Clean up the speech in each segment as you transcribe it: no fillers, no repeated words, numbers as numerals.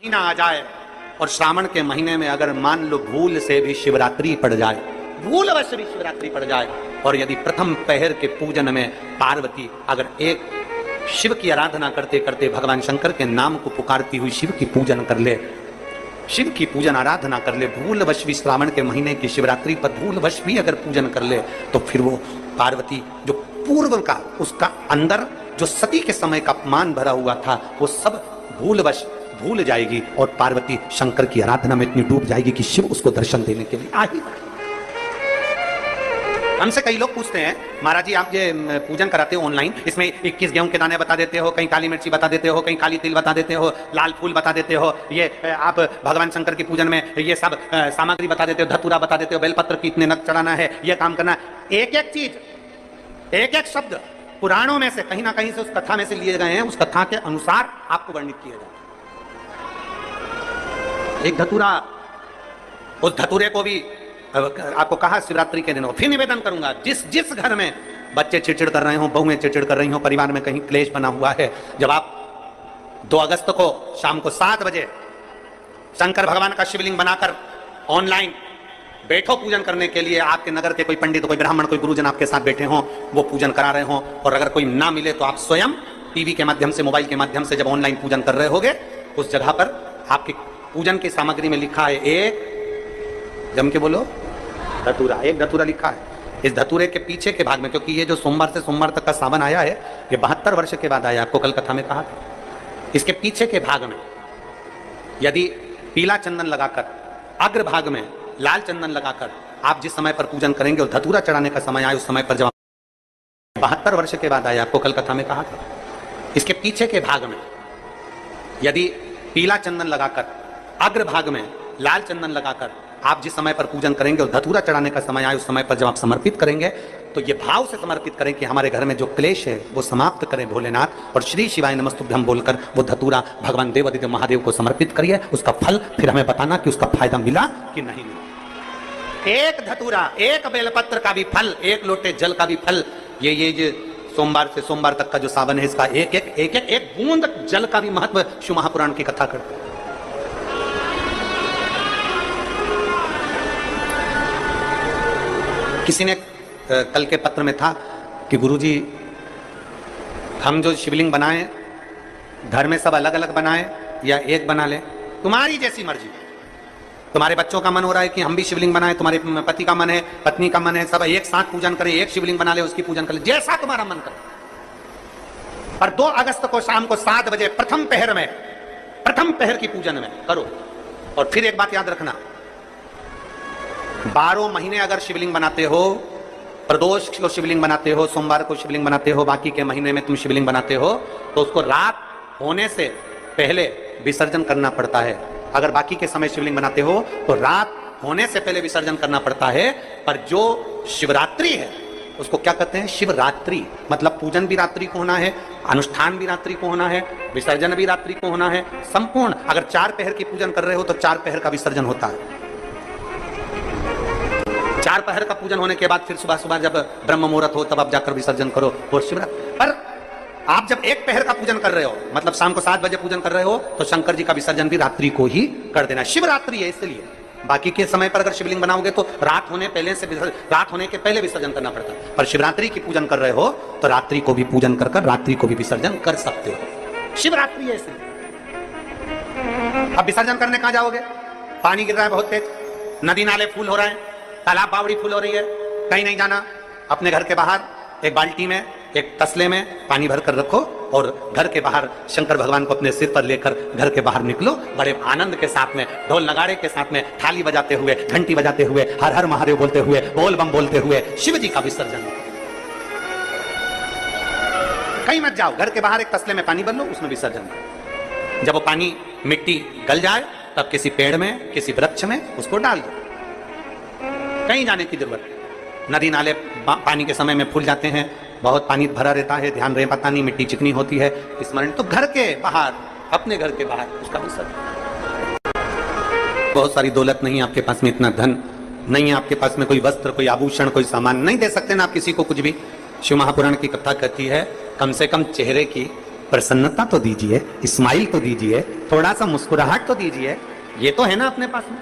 महीना आ जाए और श्रावण के महीने में अगर मान लो भूल से भी शिवरात्रि पड़ जाए, भूलवश भी शिवरात्रि पड़ जाए, और यदि प्रथम पहर के पूजन में पार्वती अगर एक शिव की आराधना करते करते भगवान शंकर के नाम को पुकारती हुई शिव की पूजन कर ले, शिव की पूजन आराधना कर ले, भूलवश भी श्रावण के महीने की शिवरात्रि पर भूलवश भी अगर पूजन कर ले, तो फिर वो पार्वती जो पूर्व का उसका अंदर जो सती के समय का अपमान भरा हुआ था वो सब भूलवश भूल जाएगी और पार्वती शंकर की आराधना में इतनी डूब जाएगी कि शिव उसको दर्शन देने के लिए आ ही। हमसे कई लोग पूछते हैं, महाराज जी आप ये पूजन कराते हो ऑनलाइन, इसमें 21 गेहूं के दाने बता देते हो, कहीं काली मिर्ची बता देते हो, कहीं काली तिल बता देते हो, लाल फूल बता देते हो, ये आप भगवान शंकर की पूजन में ये सब सामग्री बता देते हो, धतूरा बता देते हो, बेलपत्र की इतने नग चढ़ाना है, ये काम करना। एक एक चीज, एक एक शब्द पुराणों में से कहीं ना कहीं से उस कथा में से लिए गए हैं, उस कथा के अनुसार आपको वर्णित किया जाए। एक धतूरा, उस धतूरे को भी आपको कहा शिवरात्रि के दिन हो। फिर निवेदन करूंगा, जिस जिस घर में बच्चे चिड़चिड़ कर रहे हो, बहुएं चिड़चिड़ कर रही हो, परिवार में कहीं क्लेश बना हुआ है, जब आप 2 अगस्त को शाम को 7 बजे शंकर भगवान का शिवलिंग बनाकर ऑनलाइन बैठो पूजन करने के लिए, आपके नगर के कोई पंडित, कोई ब्राह्मण, कोई गुरुजन आपके साथ बैठे हों, वो पूजन करा रहे हों, और अगर कोई ना मिले तो आप स्वयं टीवी के माध्यम से, मोबाइल के माध्यम से जब ऑनलाइन पूजन कर रहे होगे, उस जगह पर आपकी पूजन की सामग्री में लिखा है एक, जम के बोलो, धतूरा, एक धतूरा लिखा है। इस धतूरे के पीछे के भाग में, क्योंकि ये जो सोमवार से सोमवार तक का सावन आया है, ये 72 वर्ष के बाद आया, आपको कल कथा में कहा था। इसके पीछे के भाग में यदि पीला चंदन लगाकर, अग्र भाग में लाल चंदन लगाकर आप जिस समय पर पूजन करेंगे और धतूरा चढ़ाने का समय आए, उस समय पर जब 72 वर्ष के बाद आया, आपको कल कथा में कहा था। इसके पीछे के भाग में यदि पीला चंदन लगाकर, अग्र भाग में लाल चंदन लगाकर आप जिस समय पर पूजन करेंगे और धतूरा चढ़ाने का समय आए, उस समय पर जब आप समर्पित करेंगे, तो ये भाव से समर्पित करें कि हमारे घर में जो क्लेश है वो समाप्त करें भोलेनाथ, और श्री शिवाय नमस्तुभ्यम बोलकर वो धतूरा भगवान देवादिदेव महादेव को समर्पित करिए। उसका फल फिर हमें बताना कि उसका फायदा मिला कि नहीं मिला। एक धतूरा, एक बेलपत्र का भी फल, एक लोटे जल का भी फल, ये जो सोमवार से सोमवार तक का जो सावन है, इसका एक बूंद जल का भी महत्व शिव महापुराण की कथा करते हैं। किसी ने कल के पत्र में था कि गुरुजी हम जो शिवलिंग बनाएं घर में सब अलग अलग बनाएं या एक बना लें, तुम्हारी जैसी मर्जी। तुम्हारे बच्चों का मन हो रहा है कि हम भी शिवलिंग बनाएं, तुम्हारे पति का मन है, पत्नी का मन है, सब एक साथ पूजन करें, एक शिवलिंग बना ले, उसकी पूजन कर ले, जैसा तुम्हारा मन करे। पर 2 अगस्त को शाम को 7 बजे प्रथम पहर की पूजन में करो। और फिर एक बात याद रखना, 12 महीने अगर शिवलिंग बनाते हो, प्रदोष को शिवलिंग बनाते हो, सोमवार को शिवलिंग बनाते हो, बाकी के महीने में तुम शिवलिंग बनाते हो, तो उसको रात होने से पहले विसर्जन करना पड़ता है। अगर बाकी के समय शिवलिंग बनाते हो तो रात होने से पहले विसर्जन करना पड़ता है। पर जो शिवरात्रि है उसको क्या कहते हैं? शिवरात्रि। मतलब पूजन भी रात्रि को होना है, अनुष्ठान भी रात्रि को होना है, विसर्जन भी रात्रि को होना है, संपूर्ण। अगर 4 पहर की पूजन कर रहे हो तो 4 पहर का विसर्जन होता है। 4 पहर का पूजन होने के बाद फिर सुबह जब ब्रह्म मुहूर्त हो तब आप जाकर विसर्जन करो और शिवरात्रि। पर आप जब 1 पहर का पूजन कर रहे हो, मतलब शाम को 7 बजे पूजन कर रहे हो, तो शंकर जी का विसर्जन भी रात्रि को ही कर देना। शिवरात्रि है इसलिए। बाकी के समय पर अगर शिवलिंग बनाओगे तो रात होने के पहले विसर्जन करना पड़ता है। पर शिवरात्रि की पूजन कर रहे हो तो रात्रि को भी पूजन कर रात्रि को भी विसर्जन कर सकते हो। शिवरात्रि है इसलिए। अब विसर्जन करने कहां जाओगे? पानी गिर रहा है बहुत तेज, नदी नाले फूल हो रहे हैं, तालाब बावड़ी फूल हो रही है, कहीं नहीं जाना। अपने घर के बाहर एक बाल्टी में, एक तसले में पानी भर कर रखो और घर के बाहर शंकर भगवान को अपने सिर पर लेकर घर के बाहर निकलो, बड़े आनंद के साथ में, ढोल नगाड़े के साथ में, थाली बजाते हुए, घंटी बजाते हुए, हर हर महादेव बोलते हुए, बोल बम बोलते हुए शिव जी का विसर्जन। कहीं मत जाओ, घर के बाहर एक तसले में पानी भर लो, उसमें विसर्जन। जब वो पानी मिट्टी गल जाए तब किसी पेड़ में, किसी वृक्ष में उसको डाल दो। कहीं जाने की जरूरत नहीं। नदी नाले पानी के समय में फूल जाते हैं, बहुत पानी भरा रहता है, ध्यान रहे पता नहीं, मिट्टी चिकनी होती है, स्मरण। तो घर के बाहर, अपने घर के बाहर उसका विसर्जन। बहुत सारी दौलत नहीं, आपके पास में इतना धन नहीं है, आपके पास में कोई वस्त्र, कोई आभूषण, कोई सामान नहीं दे सकते ना आप किसी को कुछ भी। शिव महापुराण की कथा कहती है कम से कम चेहरे की प्रसन्नता तो दीजिए, स्माइल तो दीजिए, थोड़ा सा मुस्कुराहट तो दीजिए। ये तो है ना अपने पास में,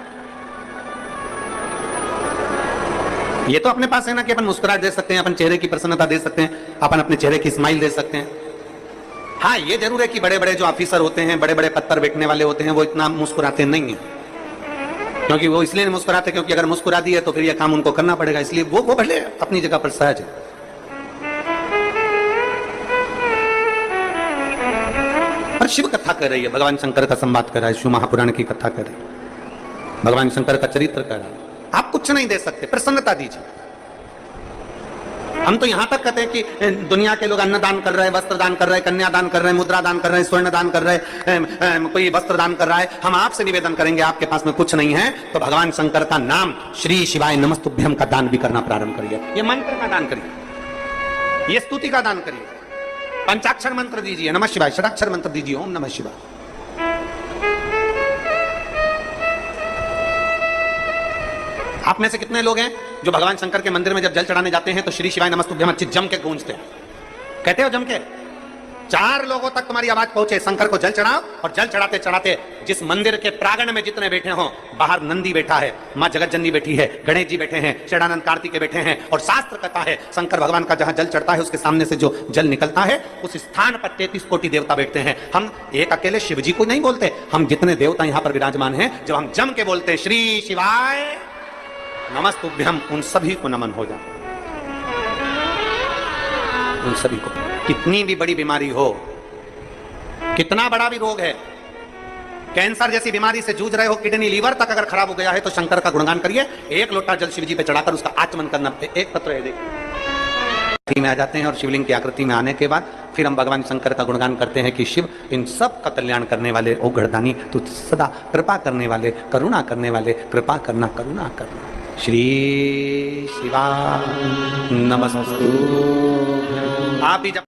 ये तो अपने पास है ना कि अपन मुस्कुराहट दे सकते हैं, अपन चेहरे की प्रसन्नता दे सकते हैं, अपन अपने चेहरे की स्माइल दे सकते हैं। हाँ, ये जरूर है कि बड़े बड़े जो ऑफिसर होते हैं, बड़े बड़े पद पर बैठने वाले होते हैं, वो इतना मुस्कुराते नहीं है। क्योंकि वो इसलिए नहीं मुस्कुराते क्योंकि अगर मुस्कुरा दिए तो फिर ये काम उनको करना पड़ेगा, इसलिए वो भले अपनी जगह पर सहज है। और शिव कथा कर रही है, भगवान शंकर का संवाद कर रहा है, शिव महापुराण की कथा कर रही है, भगवान शंकर का चरित्र कर रहा है। आप कुछ नहीं दे सकते, प्रसन्नता दीजिए। हम तो यहां तक कहते हैं कि दुनिया के लोग अन्न दान कर रहे हैं, वस्त्र दान कर रहे हैं, कन्या दान कर रहे हैं, मुद्रा दान कर रहे हैं, स्वर्ण दान कर रहे हैं, कोई वस्त्र दान कर रहा है। हम आपसे निवेदन करेंगे, आपके पास में कुछ नहीं है तो भगवान शंकर का नाम श्री शिवाय नमस्तुभ्यम का दान भी करना प्रारंभ करिए। ये मंत्र का दान करिए, ये स्तुति का दान करिए, पंचाक्षर मंत्र दीजिए नमः शिवाय, षडाक्षर मंत्र दीजिए ओम नमः शिवाय। आप में से कितने लोग हैं जो भगवान शंकर के मंदिर में जब जल चढ़ाने जाते हैं तो श्री शिवाय नमस्तुभ्यम अच्छी जम के गूंजते हैं? कहते हो जम के? 4 लोगों तक तुम्हारी आवाज पहुंचे, शंकर को जल चढ़ाओ। और जल चढ़ाते चढ़ाते जिस मंदिर के प्रांगण में जितने बैठे हो, बाहर नंदी बैठा है, मां जगतजननी बैठी है, गणेश जी बैठे हैं, षडानंद कार्तिकेय बैठे हैं, और शास्त्र कहता है शंकर भगवान का जहां जल चढ़ता है उसके सामने से जो जल निकलता है उस स्थान पर 33 कोटि देवता बैठते हैं। हम एक अकेले शिव जी को नहीं बोलते, हम जितने देवता यहां पर विराजमान हैं, जब हम जम के बोलते श्री शिवाय नमस्तुभ्यम, उन सभी को नमन हो जाए, उन सभी को। कितनी भी बड़ी बीमारी हो, कितना बड़ा भी रोग है, कैंसर जैसी बीमारी से जूझ रहे हो, किडनी लीवर तक अगर खराब हो गया है तो शंकर का गुणगान करिए। 1 लोटा जल शिव जी पे चढ़ाकर उसका आचमन करना, एक पत्र है देखिए में आ जाते हैं। और शिवलिंग की आकृति में आने के बाद फिर हम भगवान शंकर का गुणगान करते हैं कि शिव इन सब का कल्याण करने वाले, ओ गढ़दानी तू सदा कृपा करने वाले, करुणा करने वाले, कृपा करना, करुणा करना। श्री शिवा नमस्तु। आप भी जब